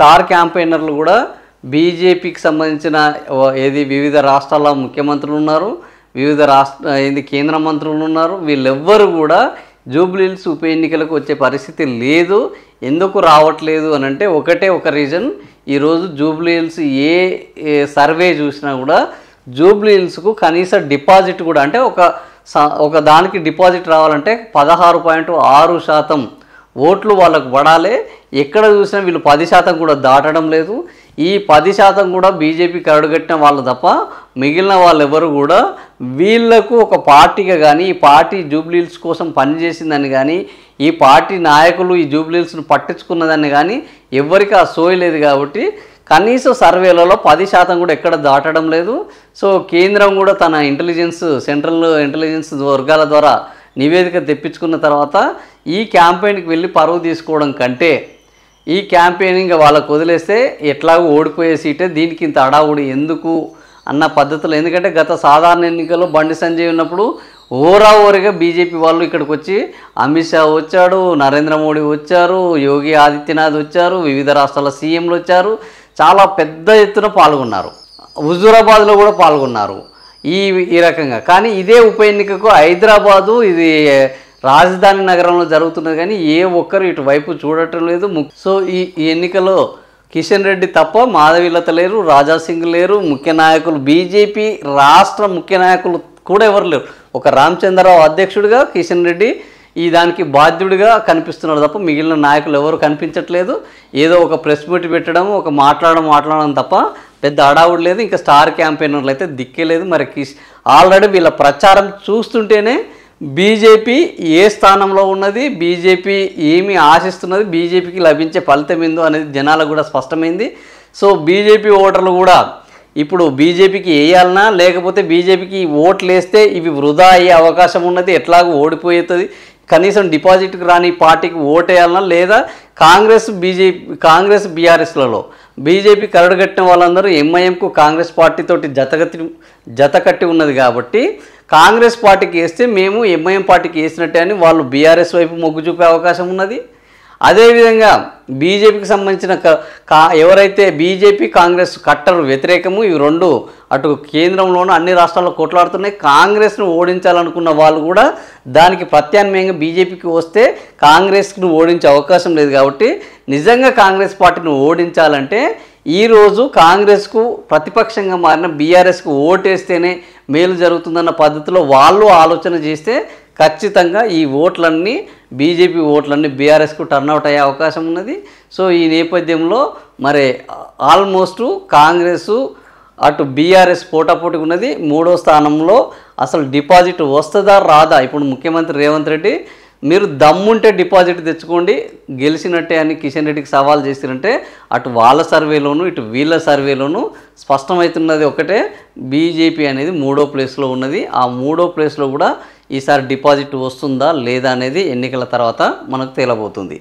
Star క్యాంపెయినర్లు కూడా బీజేపీకి సంబంధించిన వివిధ రాష్ట్రాల ముఖ్యమంత్రులు ఉన్నారు, వివిధ కేంద్ర మంత్రులు ఉన్నారు. వీళ్ళెవ్వరు కూడా జూబ్లీహిల్స్ ఉప ఎన్నికలకు వచ్చే పరిస్థితి లేదు. ఎందుకు రావట్లేదు అని అంటే ఒక రీజన్, ఈరోజు జూబ్లీహిల్స్ ఏ సర్వే చూసినా కూడా జూబ్లీహిల్స్కు కనీస డిపాజిట్ కూడా అంటే ఒక దానికి డిపాజిట్ రావాలంటే 16.6% ఓట్లు వాళ్ళకు పడాలి. ఎక్కడ చూసినా వీళ్ళు 10% కూడా దాటడం లేదు. ఈ 10% కూడా బీజేపీకి అడుగట్టిన వాళ్ళు తప్ప మిగిలిన వాళ్ళు ఎవరు కూడా వీళ్లకు ఒక పార్టీగా కానీ ఈ పార్టీ జూబ్లీహిల్స్ కోసం పనిచేసిందని కానీ ఈ పార్టీ నాయకులు ఈ జూబ్లీహిల్స్ను పట్టించుకున్నదాన్ని కానీ ఎవరికి ఆ సోయి లేదు. కాబట్టి కనీసం సర్వేలలో 10% కూడా ఎక్కడ దాటడం లేదు. సో కేంద్రం కూడా తన సెంట్రల్ ఇంటెలిజెన్స్ వర్గాల ద్వారా నివేదిక తెప్పించుకున్న తర్వాత ఈ క్యాంపెయిన్కి వెళ్ళి పరువు తీసుకోవడం కంటే ఈ క్యాంపెయినింగ్ వాళ్ళకు వదిలేస్తే ఎట్లాగో ఓడిపోయే సీటే, దీనికి ఇంత అడావుడి ఎందుకు అన్న పద్ధతులు. ఎందుకంటే గత సాధారణ ఎన్నికల్లో బండి సంజయ్ ఉన్నప్పుడు ఓరాఓరిగా బీజేపీ వాళ్ళు ఇక్కడికి వచ్చి అమిత్ షా వచ్చాడు, నరేంద్ర మోడీ వచ్చారు, యోగి ఆదిత్యనాథ్ వచ్చారు, వివిధ రాష్ట్రాల సీఎంలు వచ్చారు, చాలా పెద్ద ఎత్తున పాల్గొన్నారు. హుజూరాబాద్లో కూడా పాల్గొన్నారు ఈ రకంగా. కానీ ఇదే ఉప ఎన్నికకు హైదరాబాదు ఇది రాజధాని నగరంలో జరుగుతున్నది కానీ ఏ ఒక్కరు ఇటువైపు చూడటం లేదు. సో ఈ ఎన్నికలో కిషన్ రెడ్డి తప్ప మాధవీలత లేరు, రాజాసింగ్ లేరు, ముఖ్య నాయకులు బీజేపీ రాష్ట్ర ముఖ్య నాయకులు కూడా ఎవరు లేరు. ఒక రామచంద్రరావు అధ్యక్షుడిగా కిషన్ రెడ్డి దానికి బాధ్యుడిగా కనిపిస్తున్నారు తప్ప మిగిలిన నాయకులు ఎవరు కనిపించట్లేదు. ఏదో ఒక ప్రెస్ మీట్ పెట్టడం, ఒక మాట్లాడడం తప్ప పెద్ద అడావుడు లేదు. ఇంకా స్టార్ క్యాంపెయినర్లు అయితే దిక్కే లేదు. మరి ఆల్రెడీ వీళ్ళ ప్రచారం చూస్తుంటేనే బీజేపీ ఏ స్థానంలో ఉన్నది, బీజేపీ ఏమి ఆశిస్తున్నది, బీజేపీకి లభించే ఫలితం ఏందో అనేది జనాలకు కూడా స్పష్టమైంది. సో బీజేపీ ఓటర్లు కూడా ఇప్పుడు బీజేపీకి వేయాలన్నా లేకపోతే బీజేపీకి ఓట్లు వేస్తే ఇవి వృధా అయ్యే అవకాశం ఉన్నది, ఎట్లాగో ఓడిపోతుంది, కనీసం డిపాజిట్కి రాని పార్టీకి ఓటేయాలన్నా లేదా కాంగ్రెస్ బీఆర్ఎస్లలో బీజేపీ కరడుగట్టిన వాళ్ళందరూ ఎంఐఎంకు కాంగ్రెస్ పార్టీతోటి జతకట్టి ఉన్నది. కాబట్టి కాంగ్రెస్ పార్టీకి వేస్తే మేము ఎంఐఎం పార్టీకి వేసినట్టే అని వాళ్ళు బీఆర్ఎస్ వైపు మొగ్గు చూపే అవకాశం ఉన్నది. అదేవిధంగా బీజేపీకి సంబంధించిన ఎవరైతే బీజేపీ కాంగ్రెస్ కట్టరు వ్యతిరేకము, ఇవి రెండు అటు కేంద్రంలోనూ అన్ని రాష్ట్రాల్లో కొట్లాడుతున్నాయి. కాంగ్రెస్ను ఓడించాలనుకున్న వాళ్ళు కూడా దానికి ప్రత్యామ్నాయంగా బీజేపీకి వస్తే కాంగ్రెస్ను ఓడించే అవకాశం లేదు. కాబట్టి నిజంగా కాంగ్రెస్ పార్టీని ఓడించాలంటే ఈరోజు కాంగ్రెస్కు ప్రతిపక్షంగా మారిన బీఆర్ఎస్కు ఓటేస్తేనే మేలు జరుగుతుందన్న పద్ధతిలో వాళ్ళు ఆలోచన చేస్తే ఖచ్చితంగా ఈ ఓట్లన్నీ బీజేపీ ఓట్లన్నీ బీఆర్ఎస్కు టర్న్అవుట్ అయ్యే అవకాశం ఉన్నది. సో ఈ నేపథ్యంలో మరి ఆల్మోస్ట్ కాంగ్రెస్ అటు బీఆర్ఎస్ పోటాపోటీగా ఉన్నది. 3వ స్థానంలో అసలు డిపాజిట్ వస్తుందా రాదా? ఇప్పుడు ముఖ్యమంత్రి రేవంత్ రెడ్డి మీరు దమ్ముంటే డిపాజిట్ తెచ్చుకోండి గెలిచినట్టే అని కిషన్ రెడ్డికి సవాల్ చేసినంటే అటు వాళ్ళ సర్వేలోనూ ఇటు వీళ్ళ సర్వేలోనూ స్పష్టమవుతున్నది ఒకటే, బీజేపీ అనేది 3వ ప్లేస్లో ఉన్నది. ఆ 3వ ప్లేస్లో కూడా ఈసారి డిపాజిట్ వస్తుందా లేదా అనేది ఎన్నికల తర్వాత మనకు తేలబోతుంది.